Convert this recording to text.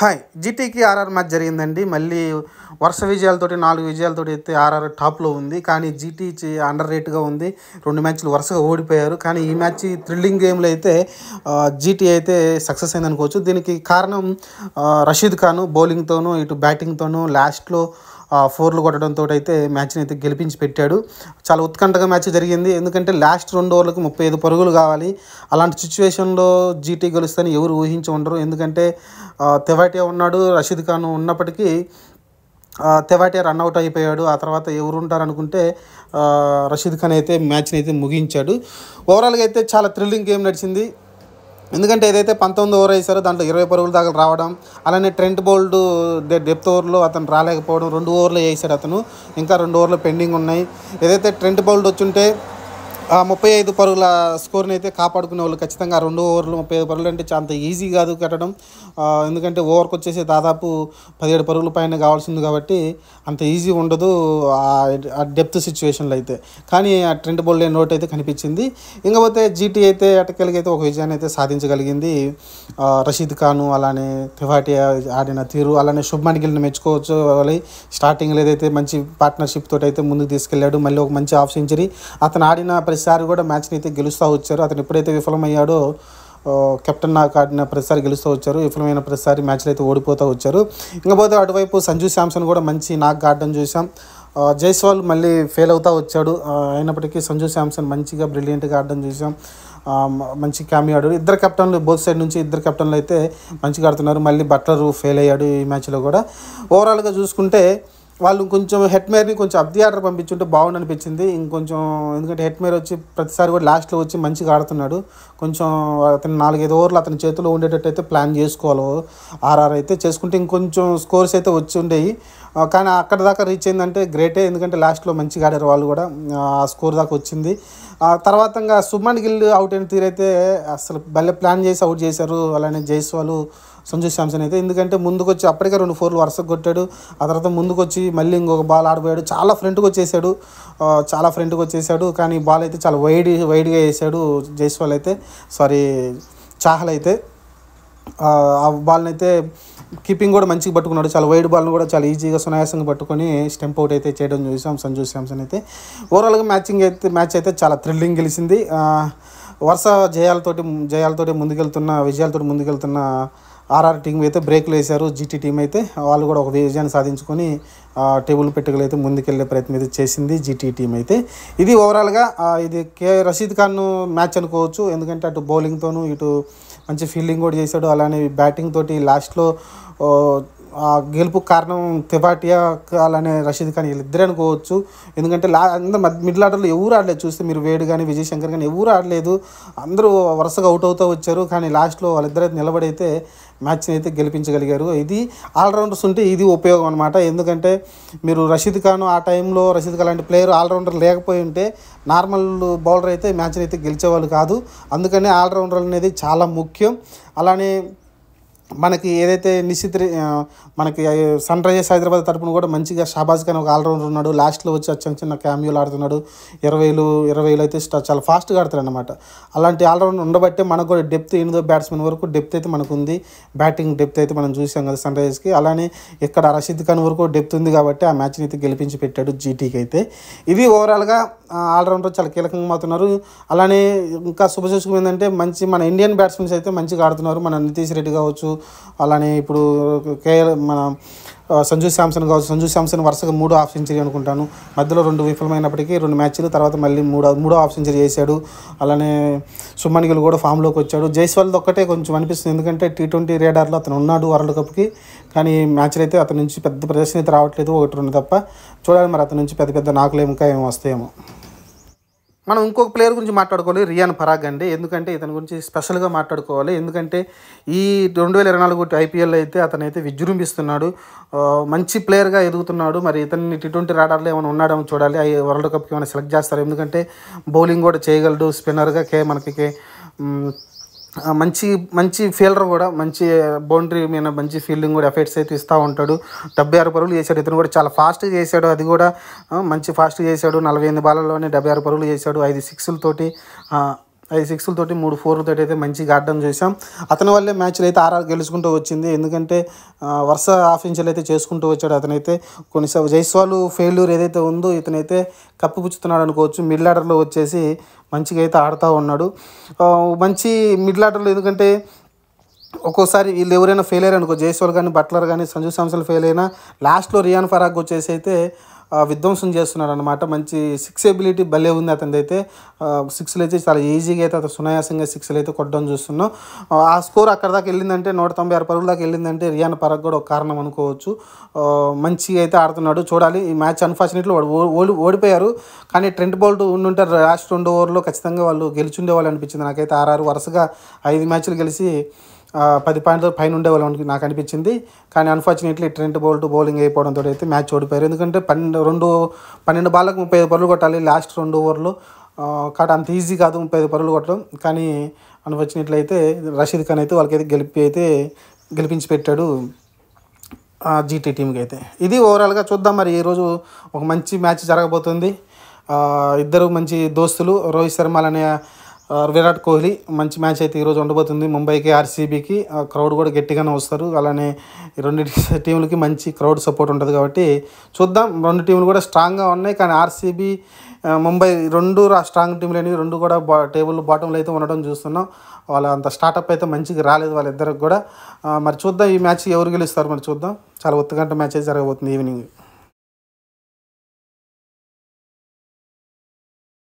Hi! జీటీకి RR match జరిగిందండి. మళ్ళీ వరుస విజయాలతోటి 4 విజయాలతోటి అయితే ఆర్ఆర్ టాప్‌లో ఉంది. కానీ జీటీ అండర్ రేట్‌గా ఉంది. 2 మ్యాచ్‌లు వరుసగా ఓడిపోయారు. కానీ ఈ మ్యాచ్ థ్రిల్లింగ్ గేమ్‌లో అయితే జీటీ అయితే సక్సెస్ అయిందనుకోవచ్చు. దీనికి కారణం రషీద్ ఖాన్ బౌలింగ్‌తోనూ, ఇటు బ్యాటింగ్‌తోనూ లాస్ట్‌లో 4లు కొట్టడంతోటి అయితే మ్యాచ్‌ని అయితే గెలిపించి పెట్టాడు. చాలా ఉత్కంఠగా మ్యాచ్ జరిగింది. ఎందుకంటే లాస్ట్ 2 ఓవర్లకు 35 పరుగులు కావాలి. అలాంటి సిచ్యువేషన్‌లో జీటీ గెలుస్తుందని ఎవరు ఊహించి ఉండరు. ఎందుకంటే తెవాటియా ఉన్నాడు, రషీద్ ఖాన్ ఉన్నప్పటికీ తెవాటియా రన్అట్ అయిపోయాడు. ఆ తర్వాత ఎవరుంటారనుకుంటే రషీద్ ఖాన్ అయితే మ్యాచ్‌ని అయితే ముగించాడు. ఓవరాల్‌గా అయితే చాలా థ్రిల్లింగ్ గేమ్ నడిచింది. ఎందుకంటే ఏదైతే 19 ఓవర్ వేసారో దాంట్లో 20 పరుగుల దాకా రావడం, అలానే ట్రెంట్ బౌల్ట్ డెప్త్ ఓవర్లో అతను రాలేకపోవడం, 2 ఓవర్లు వేసాడు అతను. ఇంకా 2 ఓవర్లు పెండింగ్ ఉన్నాయి. ఏదైతే ట్రెంట్ బౌల్ట్ వచ్చుంటే 35 పరుగుల స్కోర్ని అయితే కాపాడుకునే వాళ్ళు ఖచ్చితంగా 2 ఓవర్లు 35 పరుగులు అంటే అంత ఈజీ కాదు కట్టడం. ఎందుకంటే ఓవర్కి వచ్చేసి దాదాపు 17 పరుగుల పైన కావాల్సింది కాబట్టి అంత ఈజీ ఉండదు ఆ డెప్త్ సిచ్యువేషన్లో అయితే. కానీ ఆ ట్రెంట్ బౌల్ట్ నోట్ అయితే కనిపించింది. ఇంకపోతే జీటీ అయితే ఎటకెళ్ళకైతే ఒక విజయాన్ని అయితే సాధించగలిగింది. రషీద్ ఖాను, అలానే తెవాటియా ఆడిన తీరు, అలానే శుభ్మన్ గిల్ని మెచ్చుకోవచ్చు. స్టార్టింగ్లో ఏదైతే మంచి పార్ట్నర్షిప్ తోటి అయితే ముందుకు తీసుకెళ్ళాడు. మళ్ళీ ఒక మంచి హాఫ్ సెంచరీ. అతను ఆడిన ప్రతిసారి కూడా మ్యాచ్ని అయితే గెలుస్తూ వచ్చారు. అతను ఎప్పుడైతే విఫలమయ్యాడో కెప్టెన్ నాకు ఆడిన ప్రతిసారి గెలుస్తూ వచ్చారు. విఫలమైన ప్రతిసారి మ్యాచ్లో అయితే ఓడిపోతూ వచ్చారు. ఇంకపోతే అటువైపు సంజు శాంసన్ కూడా మంచి నాక్ ఆడడం చూసాం. జైస్వాల్ మళ్ళీ ఫెయిల్ అవుతూ వచ్చాడు. అయినప్పటికీ సంజు శాంసన్ మంచిగా బ్రిలియంట్గా ఆడడం చూసాం. మంచి క్యామియో ఆడాడు. ఇద్దరు కెప్టెన్లు బోత్ సైడ్ నుంచి ఇద్దరు కెప్టెన్లు అయితే మంచిగా ఆడుతున్నారు. మళ్ళీ బట్లర్ ఫెయిల్ అయ్యాడు ఈ మ్యాచ్లో కూడా. ఓవరాల్గా చూసుకుంటే వాళ్ళు కొంచెం హెట్మేర్ని కొంచెం అబ్ది ఆర్డర్ పంపించుంటే బాగుండు అనిపించింది. ఇంకొంచెం ఎందుకంటే హెట్మేర్ వచ్చి ప్రతిసారి కూడా లాస్ట్లో వచ్చి మంచిగా ఆడుతున్నాడు. కొంచెం అతను 4-5 ఓవర్లు అతని చేతిలో ఉండేటట్టు అయితే ప్లాన్ చేసుకోవాలి. ఆర్ఆర్ అయితే చేసుకుంటే ఇంకొంచెం స్కోర్స్ అయితే వచ్చి ఉండేవి. కానీ అక్కడ దాకా రీచ్ అయిందంటే గ్రేటే. ఎందుకంటే లాస్ట్లో మంచిగా ఆడారు వాళ్ళు కూడా. ఆ స్కోర్ దాకా వచ్చింది. తర్వాత ఇంకా శుభ్మన్ గిల్ అవుట్ అయిన తీరైతే అసలు భలే ప్లాన్ చేసి అవుట్ చేశారు. అలానే జైస్వాల్, సంజు శాంసన్ అయితే. ఎందుకంటే ముందుకు వచ్చి అప్పటికే 2 4లు వరుసగా కొట్టాడు. ఆ తర్వాత ముందుకు వచ్చి మళ్ళీ ఇంకొక బాల్ ఆడిపోయాడు. చాలా ఫ్రంట్కి వచ్చేసాడు. కానీ బాల్ అయితే చాలా వైడ్గా వేసాడు జైస్వాల్ అయితే, చాహల్ అయితే. ఆ బాల్ని అయితే కీపింగ్ కూడా మంచిగా పట్టుకున్నాడు. చాలా వైడ్ బాల్ను కూడా చాలా ఈజీగా సునాయాసంగా పట్టుకొని స్టెంప్ అవుట్ అయితే చేయడం చూసాం సంజు శాంసన్ అయితే. ఓవరాల్గా మ్యాచ్ అయితే చాలా థ్రిల్లింగ్ గెలిచింది. వరుస విజయాలతోటి ముందుకెళ్తున్న ఆర్ఆర్ టీం అయితే బ్రేక్లు వేశారు. జీటీ టీం అయితే వాళ్ళు కూడా ఒక విజయాన్ని సాధించుకొని టేబుల్ పెట్టుకలు అయితే ముందుకెళ్లే ప్రయత్నం అయితే చేసింది జీటీ టీం అయితే. ఇది ఓవరాల్గా ఇది రషీద్ ఖాన్ మ్యాచ్ అనుకోవచ్చు. ఎందుకంటే అటు బౌలింగ్తోనూ ఇటు మంచి ఫీల్డింగ్ కూడా చేశాడు. అలానే బ్యాటింగ్ తోటి లాస్ట్లో గెలుపు కారణం తెవాటియా, అలానే రషీద్ ఖాన్ వీళ్ళిద్దరే అనుకోవచ్చు. ఎందుకంటే అందరూ మిడిల్ ఆర్డర్లో ఎవరు ఆడలేదు. చూస్తే మీరు వేడ్ కానీ విజయ్ శంకర్ కానీ ఎవరు ఆడలేదు. అందరూ వరుసగా అవుట్ అవుతూ వచ్చారు. కానీ లాస్ట్లో వాళ్ళిద్దరైతే నిలబడైతే మ్యాచ్ని అయితే గెలిపించగలిగారు. ఇది ఆల్రౌండర్స్ ఉంటే ఇది ఉపయోగం అనమాట. ఎందుకంటే మీరు రషీద్ ఖాన్ ఆ టైంలో లాంటి ప్లేయర్ ఆల్రౌండర్ లేకపోయి ఉంటే నార్మల్ బౌలర్ అయితే మ్యాచ్ని అయితే గెలిచేవాళ్ళు కాదు. అందుకని ఆల్రౌండర్ అనేది చాలా ముఖ్యం. అలానే మనకి ఏదైతే మనకి సన్ రైజర్స్ హైదరాబాద్ తరపున కూడా మంచిగా షాబాజ్ ఖాన్ ఒక ఆల్రౌండర్ ఉన్నాడు. లాస్ట్లో వచ్చి చిన్న క్యామియోలు ఆడుతున్నాడు. 20 అయితే చాలా ఫాస్ట్గా ఆడుతాడు అనమాట. అలాంటి ఆల్రౌండర్ ఉండబట్టే మనకు కూడా డెప్త్ 8 బ్యాట్స్మెన్ వరకు డెప్త్ అయితే మనకు ఉంది. బ్యాటింగ్ డెప్త్ అయితే మనం చూసాం కదా సన్ రైజర్స్కి. అలానే ఇక్కడ రషీద్ ఖాన్ వరకు డెప్త్ ఉంది కాబట్టి ఆ మ్యాచ్ని అయితే గెలిపించి పెట్టాడు జీటీకి అయితే. ఇది ఓవరాల్గా ఆల్రౌండర్ చాలా కీలకంగా అవుతున్నారు. అలానే ఇంకా శుభసూచకం ఏంటంటే మన ఇండియన్ బ్యాట్స్మెన్స్ అయితే మంచిగా ఆడుతున్నారు. మన నితీష్ రెడ్డి కావచ్చు, అలానే ఇప్పుడు మన సంజు శాంసన్ వరుసగా 3 హాఫ్ సెంచరీ అనుకుంటాను. మధ్యలో 2 విఫలమైనప్పటికీ 2 మ్యాచ్లు తర్వాత మళ్ళీ 3 హాఫ్ సెంచరీ చేశాడు. అలానే శుభ్మన్ గిల్ కూడా ఫామ్లోకి వచ్చాడు. జైస్వాల్ది ఒక్కటే కొంచెం అనిపిస్తుంది. ఎందుకంటే T20 రేడార్లో అతను ఉన్నాడు వరల్డ్ కప్కి. కానీ మ్యాచ్లు అయితే అతని నుంచి పెద్ద ప్రదర్శన అయితే రావట్లేదు. 1-2 తప్ప. చూడాలి మరి అతని నుంచి పెద్ద నాకులు ఇంకా ఏమో వస్తాయేమో. మనం ఇంకొక ప్లేయర్ గురించి మాట్లాడుకోవాలి, రియాన్ పరాగ్ అండి. ఎందుకంటే ఇతని గురించి స్పెషల్గా మాట్లాడుకోవాలి. ఎందుకంటే ఈ 2024 ఐపీఎల్ అయితే అతనైతే విజృంభిస్తున్నాడు. మంచి ప్లేయర్గా ఎదుగుతున్నాడు. మరి ఇతన్ని T20 రాడార్లో ఏమైనా ఉన్నాడేమో చూడాలి. వరల్డ్ కప్కి ఏమైనా సెలెక్ట్ చేస్తారు. ఎందుకంటే బౌలింగ్ కూడా చేయగలడు. స్పిన్నర్గా మనకి మంచి ఫీల్డర్ కూడా, మంచి బౌండరీ మీద మంచి ఫీల్డింగ్ కూడా ఎఫెక్ట్స్ అయితే ఇస్తూ ఉంటాడు. 76 పరుగులు చేశాడు. ఇతను కూడా చాలా ఫాస్ట్గా చేశాడు. అది కూడా మంచి ఫాస్ట్గా చేశాడు. 48 బాళ్ళలోనే 76 పరుగులు చేశాడు. 5 సిక్స్లతోటి 5 సిక్స్లతోటి 3 4లతోటి అయితే మంచిగా ఆడడం చూసాం. అతని వల్లే మ్యాచ్లు అయితే ఆర్ఆర్ గెలుచుకుంటూ వచ్చింది. ఎందుకంటే వరుస హాఫ్ ఇంచులు అయితే చేసుకుంటూ వచ్చాడు. అతనైతే కొన్నిసార్లు జైస్వాల్ ఫెయిల్యూర్ ఏదైతే ఉందో ఇతనైతే కప్పిపుచ్చుతున్నాడు అనుకోవచ్చు. మిడిల్ ఆర్డర్లో వచ్చేసి మంచిగా అయితే ఆడుతూ ఉన్నాడు. మంచి మిడిల్ ఆర్డర్లో ఎందుకంటే ఒక్కోసారి వీళ్ళు ఎవరైనా ఫెయిల్ అయ్యారు అనుకో, జైస్వాల్ కానీ బట్లర్ కానీ సంజు శాంసన్ ఫెయిల్ అయినా లాస్ట్లో రియాన్ పరాగ్ వచ్చేసి అయితే విధ్వంసం చేస్తున్నాడు అనమాట. మంచి సిక్స్ ఎబిలిటీ భలే ఉంది అతనిది అయితే. సిక్స్లు అయితే చాలా ఈజీగా అయితే అతను సునాయాసంగా సిక్స్లు అయితే కొట్టడం చూస్తున్నాం. ఆ స్కోర్ అక్కడ దాకా వెళ్ళిందంటే 196 పరుగుల దాకా వెళ్ళిందంటే రియాన్ పరాగ్ కూడా ఒక కారణం అనుకోవచ్చు. మంచిగా అయితే ఆడుతున్నాడు. చూడాలి ఈ మ్యాచ్. అన్ఫార్చునేట్లీ ఓడిపోయారు. కానీ ట్రెంట్ బౌల్ట్ ఉండుంటారు లాస్ట్ 2 ఓవర్లో ఖచ్చితంగా వాళ్ళు గెలిచుండే వాళ్ళు అనిపించింది నాకైతే. ఆర్ఆర్ వరుసగా 5 మ్యాచ్లు గెలిచి 10 పాయింట్ల పైన ఉండేవాళ్ళు నాకు అనిపించింది. కానీ అన్ఫార్చునేట్లీ ట్రెంట్ బౌల్ట్ బౌలింగ్ అయిపోవడంతో అయితే మ్యాచ్ ఓడిపోయారు. ఎందుకంటే 12 బాళ్ళకు 35 పరుగులు కొట్టాలి లాస్ట్ 2 ఓవర్లు. కాబట్టి అంత ఈజీ కాదు 35 పరుగులు కొట్టడం. కానీ అన్ఫార్చునేట్లీ అయితే రషీద్ ఖాన్ అయితే వాళ్ళకైతే గెలిపించి పెట్టాడు జీటీ టీంకి అయితే. ఇది ఓవరాల్గా చూద్దాం. మరి ఈరోజు ఒక మంచి మ్యాచ్ జరగబోతుంది. ఇద్దరు మంచి దోస్తులు రోహిత్ శర్మ అనే విరాట్ కోహ్లీ మంచి మ్యాచ్ అయితే ఈరోజు ఉండబోతుంది. ముంబైకి ఆర్సీబీకి క్రౌడ్ కూడా గట్టిగానే వస్తారు. అలానే రెండు టీంలకి మంచి క్రౌడ్ సపోర్ట్ ఉంటుంది కాబట్టి చూద్దాం. రెండు టీంలు కూడా స్ట్రాంగ్గా ఉన్నాయి. కానీ ఆర్సీబీ ముంబై రెండు స్ట్రాంగ్ టీంలు అనేవి రెండు కూడా టేబుల్ బాటంలో అయితే ఉండడం చూస్తున్నాం. వాళ్ళ అంత స్టార్టప్ అయితే మంచిగా రాలేదు వాళ్ళిద్దరికి కూడా. మరి చూద్దాం ఈ మ్యాచ్ ఎవరు గెలుస్తారు మరి చూద్దాం. చాలా ఉత్తగంట మ్యాచ్ అయితే జరగబోతుంది ఈవినింగ్.